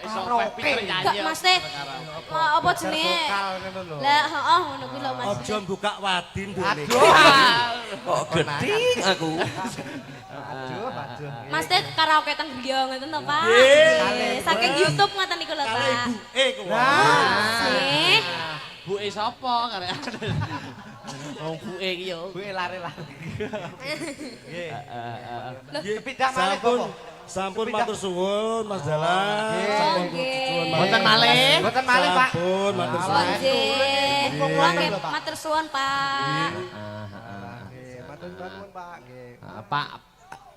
iso pinter nyanyi. Gak Mas teh. Apa jenenge? Lah heeh ngono kuwi lho Mas. Aja buka wadin dene. Kok geding aku. Mas teh karaoke teng griya ngoten to Pak. Nggih. Saking YouTube ngoten niku lho Pak. Nggih. Buke sapa karek? Wong buke iki yo. Buke lare-lare. Nggih. Lho, Pindah malih kok. Sampun matur suwun Mas Dalang. Sampun Mboten malih. Mboten malih Pak. Sampun matur suwun. Nggih. Kula nggih matur suwun Pak. Nggih, matur suwun Pak. Nggih. Pak,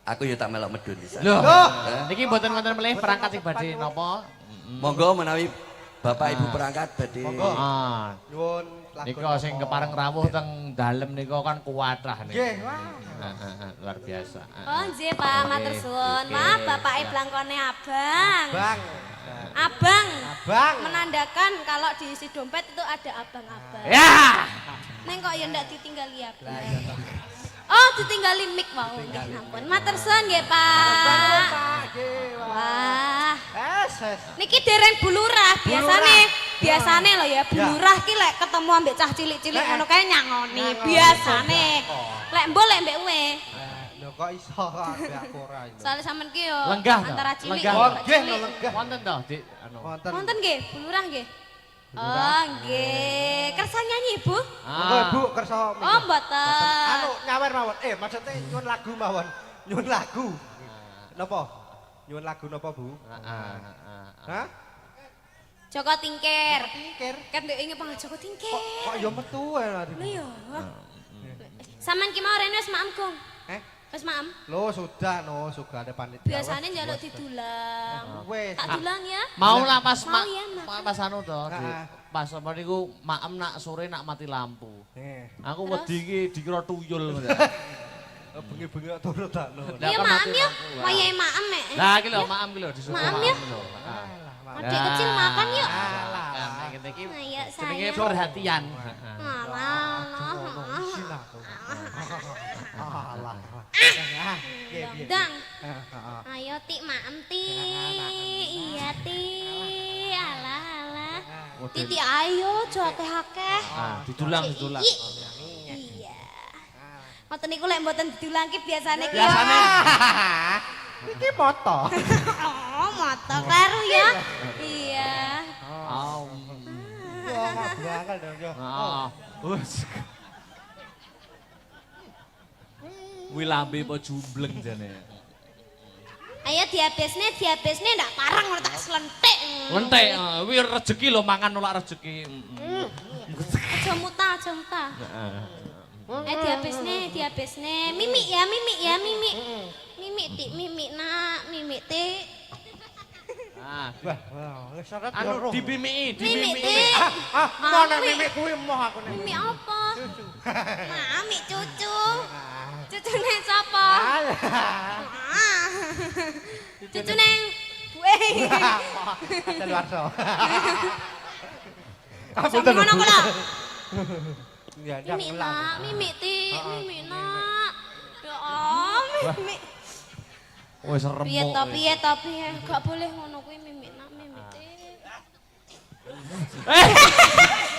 Aku ya tak melok medun di sana. lho, niki mboten wonten melih perangkat sing badhe napa? Monggo menawi Bapak Ibu perangkat badhe. Monggo. Ah, Nyuwun nika sing kepareng rawuh teng dalem nika kan kuwatrah niku. Nggih, wah. Luar biasa. Oh nggih Pak, matur suwun. Maaf Bapak blangkone abang. Bang. Abang. Abang. Menandakan kalau diisi dompet itu ada abang-abang. Ya. Neng kok ya ndak ditinggali abang. Oh, ditinggali mic mau. Nggih, ampun. Matur suwun nggih, Pak. Wah. Niki dereng bulurah, biasane lho ya, bulurah ki lek ketemu ambek cah cilik-cilik ngono kae nyangoni, biasane. Lek mbok lek mbek kowe. Lho kok iso ambek aku ora iki. Soale sampean ki yo Lenggah antara cilik lenggah. Oh, nggih, lenggah. Wonten to, Dik? Anu. Wonten. Wonten nggih, bulurah nggih. Oh, nggih. Kersa nyanyi, Bu? Monggo Ibu kersa. Oh, mboten. Anu nyawer mawon. Maksudnya nyuwun lagu mawon. Nyuwun lagu. Napa? Nyuwun lagu napa, Bu? Hah? Joko Tingkir. Tingkir. Kan ndek inge panggah Joko Tingkir. Kok ya metu ae tadi. Lho ya. Sampean ki mau rene wis maem, Kong. Wis maem? Lo sudah ada panitia. Biasane njaluk didulang. Wes. Tak dulang ya. Mau lah pas Mau ya, Mak. pas anu to, pas apa niku maem nak sore nak mati lampu. Aku wedi iki dikira tuyul ngono. Bengi-bengi turu tak lo. Iya maem ya. Wayahe maem mek. Lah iki lho maem iki lho disuruh Maem maem ya. lho. Adik kecil makan yuk. Nah, kita iki Ayo jenenge sayang. perhatian. Dang. Ayo Tik maem Tik. Iya Tik. Alah alah. Titi ayo aja akeh-akeh. Ah, didulang. Iya. Ngoten niku lek mboten didulang ki biasane ki. Biasane Iki moto. Oh, mata kleru ya. Iya. Oh. Yo ngabrakal dong yo. Heeh. Wes. Kuwi lambe apa jumbleng jane. Ayo dihabisne ndak parang ngono tak slentik. Lentek, kuwi rezeki lho mangan nolak rezeki. Aja muta. Dihabisne. Mimik ya. Mimik Tik, mimik nak, mimik Tik. Ah, Wah, wis syarat anu Mimik dibimiki. Tik. Mana mimik kuwi emoh aku nek. Mimik apa? Mami cucu. Cucune sapa? Ah. Cucu neng buwe. Ada luar so. Sampe ngono kula. Ya, Mimik nak, mimik Tik, mimik nak. Ya oh, mimik. Wis remuk. Piye to piye? Gak boleh ngono kuwi mimik nak, mimik Tik.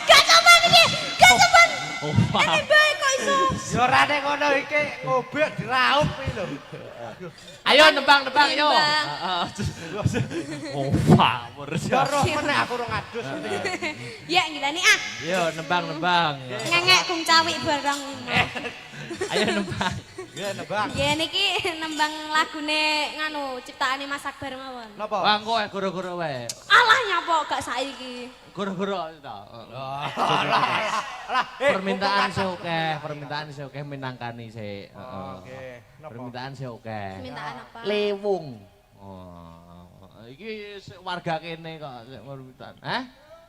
Gak sopan iki, gak sopan. Oh, Ini baik kok iso. Yo ora nek ngono iki ngobek diraup iki lho. Ayo nembang yo. Nimbang. Oh, pamur. Yo roh meneh aku ora ngadus. Ya ngilani ah. Yo nembang. Ngengek kung cawik barang. Ayo nembang. Ya nebak. Ya niki nembang lagune nganu ciptaane Mas Akbar mawon. Napa? Wah, engko goro-goro wae. Alah nyapa gak saiki. Goro-goro to. Alah, Permintaan sih oke minangkani sih. Oke. Permintaan sih oke. Permintaan apa? Lewung. Oh, iki warga kene kok permintaan.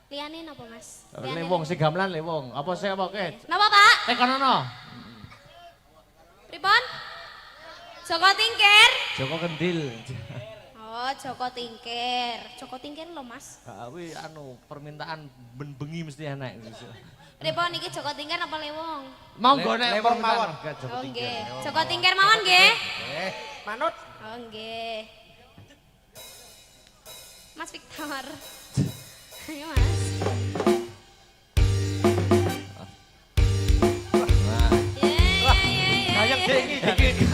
Liyane napa Mas? Lewung sing gamelan lewung. Apa sih apa ke? Napa Pak? Tekonono. Pripun? Joko Tingkir. Joko Kendil. Oh, Joko Tingkir. Joko Tingkir lho Mas. Kuwi anu permintaan ben bengi mesti enak. Pripun iki Joko Tingkir apa lewung? Monggo nek Lewung mawon. Joko Oh Tingkir. nggih. Joko Tingkir mawon nggih. Manut. Oh nggih. Mas Victor. Ayo Mas. Kayak diki.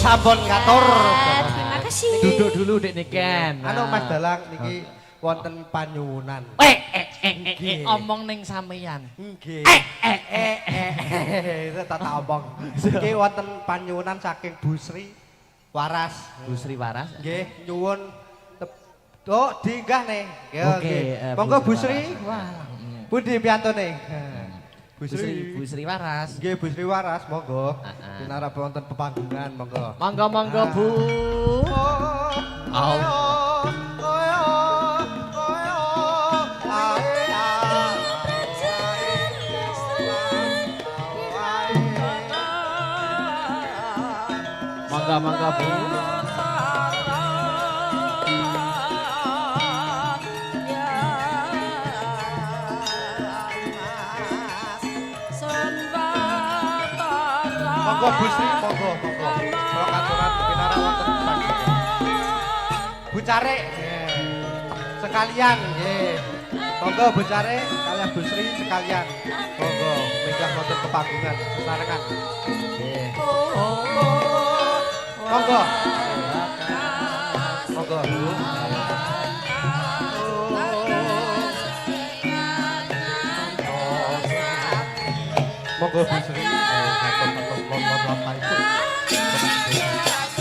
Sampun ngatur. Terima kasih. Duduk dulu Dek Niken. Anu Mas Dalang niki wonten panyuwunan. Omong ning sampeyan. Nggih. Tak omong. Niki wonten panyuwunan saking Bu Sri Waras. Bu Sri Waras. Nggih, nyuwun oh diinggah nih. Oke, Monggo Bu Sri. Wah. Pundi piyantune? Bu Bu Sri Waras. Nggih, Bu Sri Waras, monggo. Dinarep wonten pepanggungan, monggo. Monggo Bu. Monggo Bu. Monggo Bu Sri, monggo. Kula katuran pinara wonten panggungan. Bu Carik, sekalian nggih. Monggo Bu Carik kalian Bu Sri sekalian. Monggo minggah wonten pepanggungan sesarengan. Nggih. Monggo. Monggo. Monggo monggo Bu Sri. Atur mohon itu.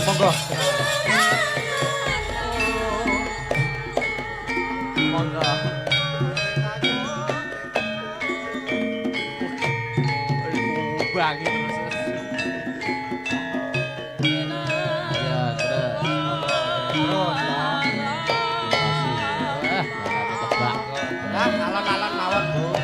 Monggo. Monggo. Bangi terus. Ya, terus. Terus lah. Tebak. Nah, alon-alon mawon Bu.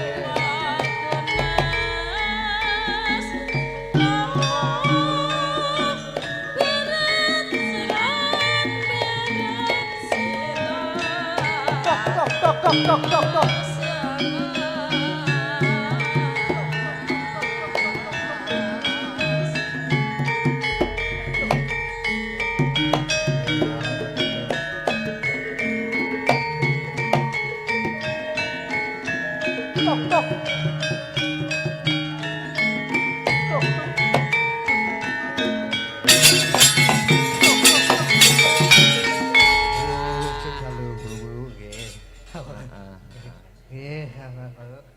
Tok.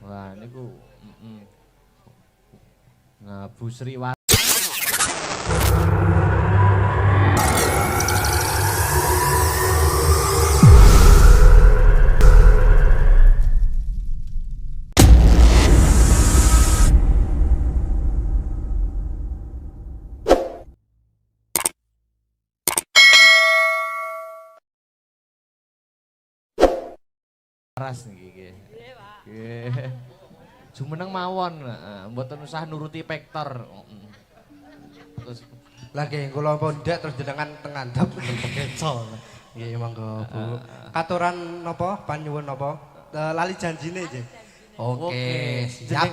Wah, niku. Nah, Bu Sri Waras niki. Nggih. Jumeneng mawon, mboten usah nuruti pektor. Terus Lagi kula pondhek terus jenengan tengandhap pekeco. Nggih monggo Bu. Katuran napa panyuwun napa? Lali janjine nggih. Oke, siap.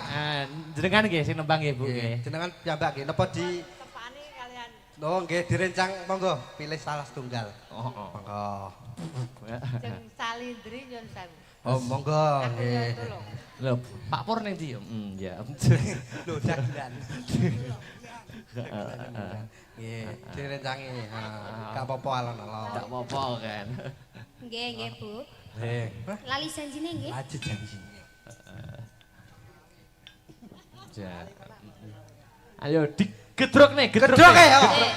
Jenengan nggih sing nembang nggih Bu nggih. Jenengan piyambak nggih napa di Tepani kalian. Oh nggih direncang monggo pilih salah setunggal. Oh. Monggo. Jeng salindri nyun sewu. Oh monggo Aku nggih. nyun tulung. Lho, Pak Pur ning ndi? Ya. Lho dagelan. Nggih, direncangi. Gak apa-apa alon-alon. Enggak apa-apa kan. Nggih, Bu. Nggih. Lali janjine nggih. Aja janjine. Ja. Ayo digedruk nih, gedruk. Gedruk ya. Gedruk.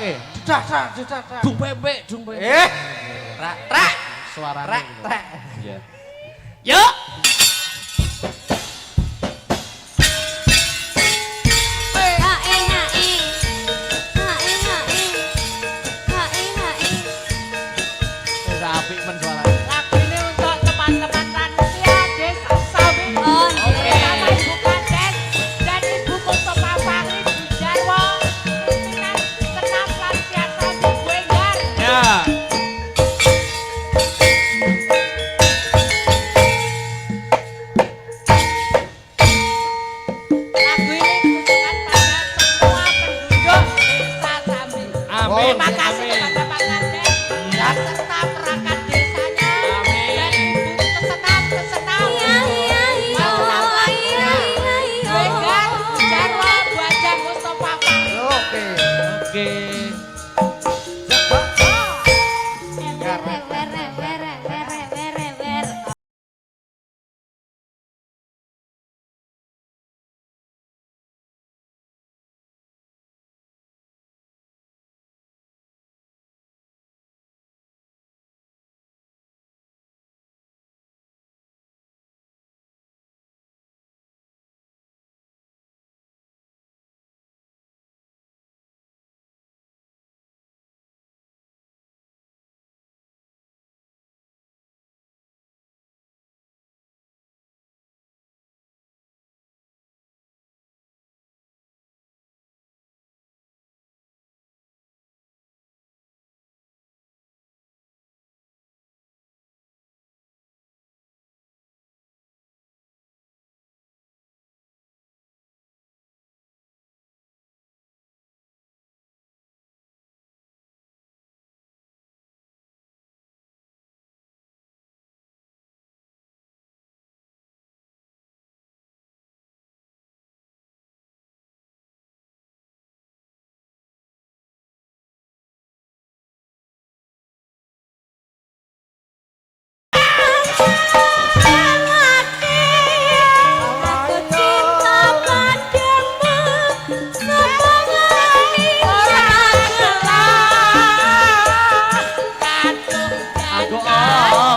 Cedak. Dung pempek. Trak. Suarane. Trek. Iya. Yuk. Apik men suarane. Lagu ini untuk teman-teman Ranusia, Des, Sawi, Oh, nggih. Sama Ibu Kandes, dan Ibu Mustafa Fahri, Bu Jarwo, pimpinan Senam Ranusia di Buengar. Ya.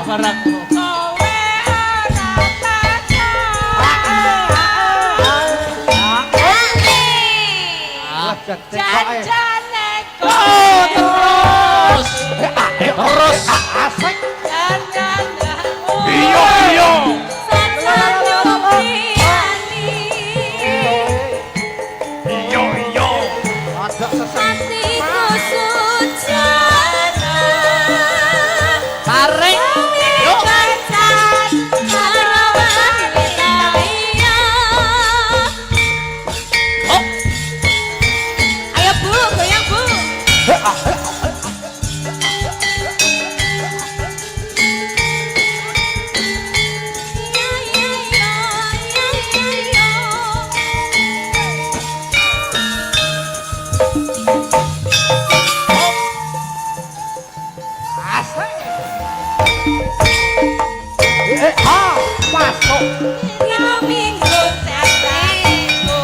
barangmu. Kowe ora teko. Janjane Terus. Terus. Asik. Iya iya. Iya iya. Ada sesek. Tarik. Yuk. Oh. Ayo Bu, goyang Bu. Masuk. minggu sesaiku.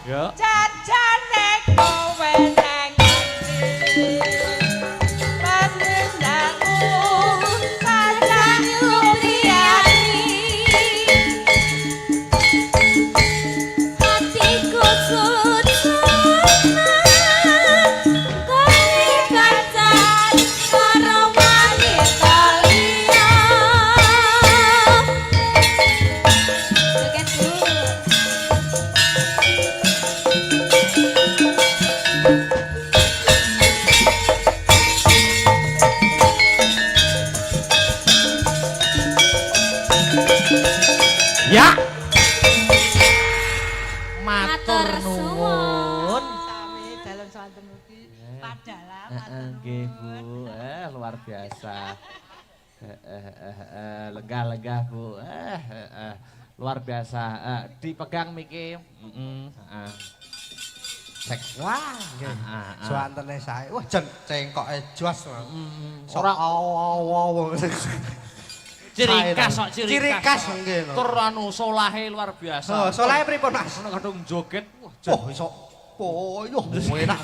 Ya. Jajane kowe nang ngendi Panjenenganku sajak nyupiani Hatiku sucana Kowe kacan karo wanita liya Joget Bu. Ya. Matur Matur nuwun. sami dalam swanten mugi padalah Nggih Bu, luar biasa. Lega-lega Bu. Luar biasa. Dipegang miki. Cek. Wah, nggih. Suantene sae. Wah, jen cengkoke jos. Ora awo. ciri khas kok Ciri khas nggih. Tur anu solahe luar biasa. Oh, solahe pripun, Mas? Ono kadung joget. Wah, Oh, iso poyo enak.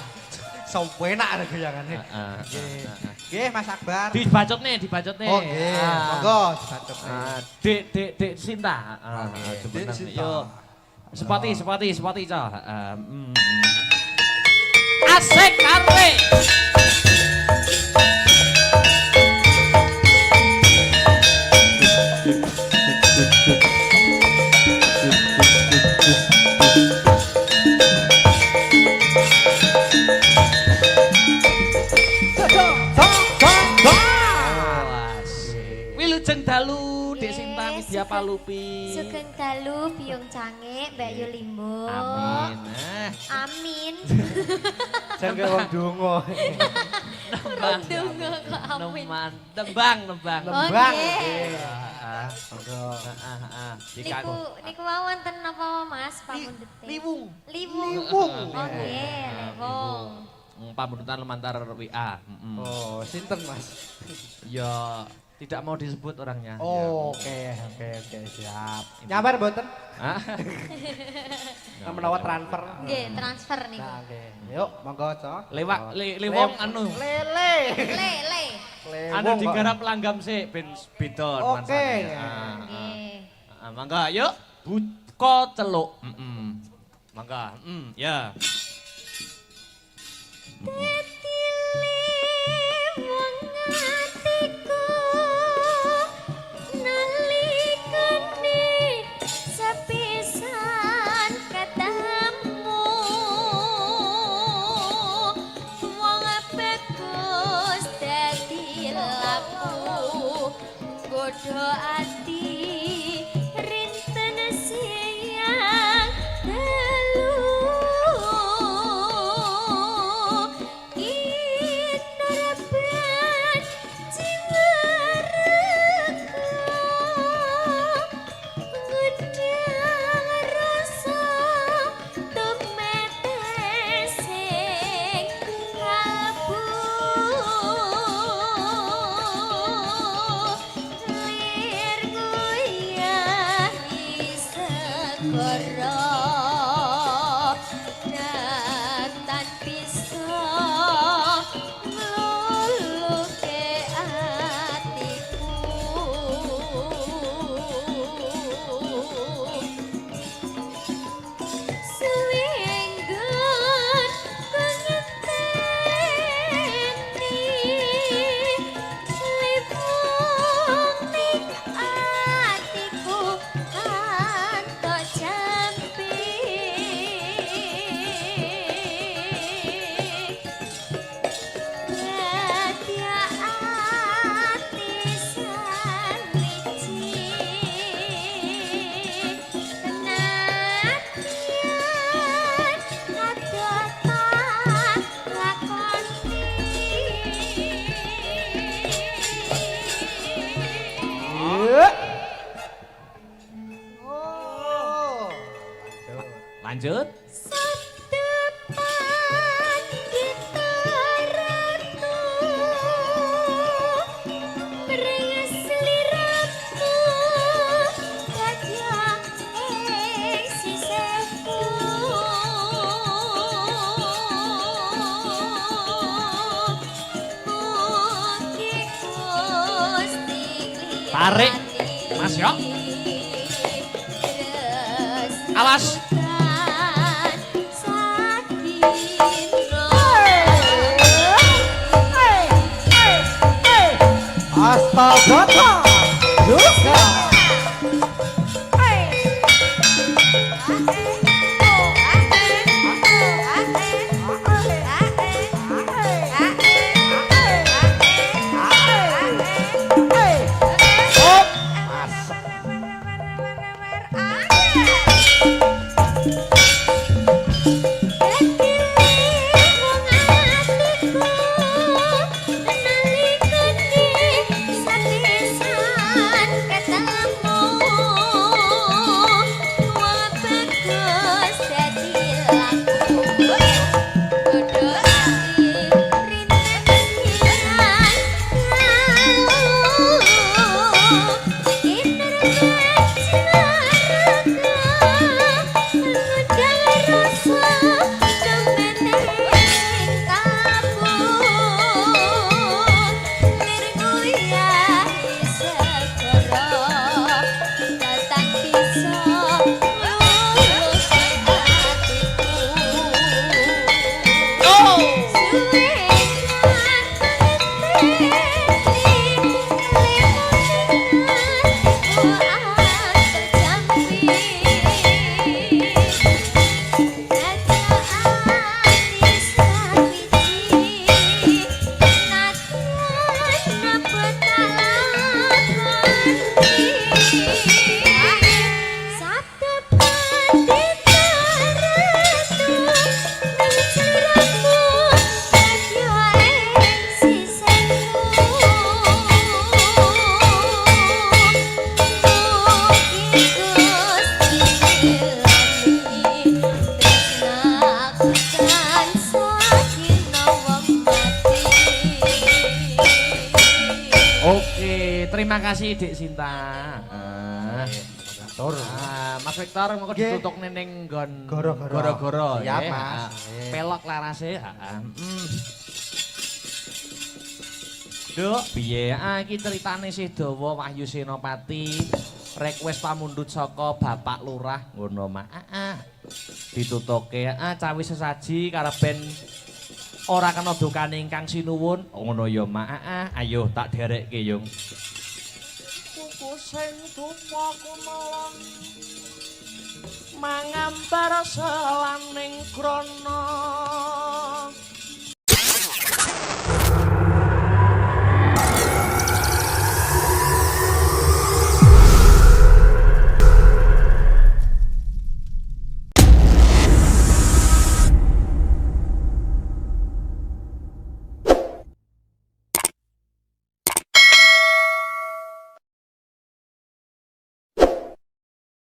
So enak ada goyangane. Nggih, Mas Akbar. Dibacot nih. Oh, nggih. Monggo dibacot. Dek Sinta. Dek Sinta. Yo. Sepati cah. Asik kare. Wilujeng dalu Dek Sinta Widya Palupi. Sugeng dalu Biyung Cange Mbak Yu Limbo. Amin. Amin. Jengke wong donga. Rondonga kok amin. Tembang. Oh, Lembang. nggih. Monggo. Niku wonten napa Mas pamundhute? Liwung. Liwung. Oh nggih, liwung. Pamundutan lumantar WA. Oh, sinten Mas? Ya tidak mau disebut orangnya. Oke, siap. Nyabar mboten? Hah? Menawa transfer. Nggih, transfer niku. Nah, oke. Yuk, monggo, Cok. Lewong anu. Lele. Le. Anu digarap langgam sih ben beda Oke. nuansane. Nggih. Mangga yuk buka celuk. Mangga, ya. Bodo ati rinten siang dalu inaraban jiwarku ngundang rasa tumetesing kalbu segera datan bisa ngeluluke hatiku suwinggun pengenteni lipung ning atiku anto jampi Radia ati sanwiji penantian adata lakoni Yuk. Oh. Lanjut. Sadepan kita ratu Merengas liratu Raja ing sisihku Mugi Gusti Tarik, Mas, yo. Awas. Astaga. Juga. Oke, terima kasih Dik Sinta. Tur. Mas Victor mengko ditutuk ning nggon Goro-goro. ya, Mas. Pelok larase, heeh. Duk, piye? Iki critane sih dawa Wahyu Senopati. Request pamundhut saka Bapak Lurah ngono, Mak. Ditutuke, cawi sesaji kareben ora kena dukane ingkang sinuwun. Ngono ya, Mak. Ayo tak derekke, Yung. Kuku sing dupa kumelon mangambar selaning krana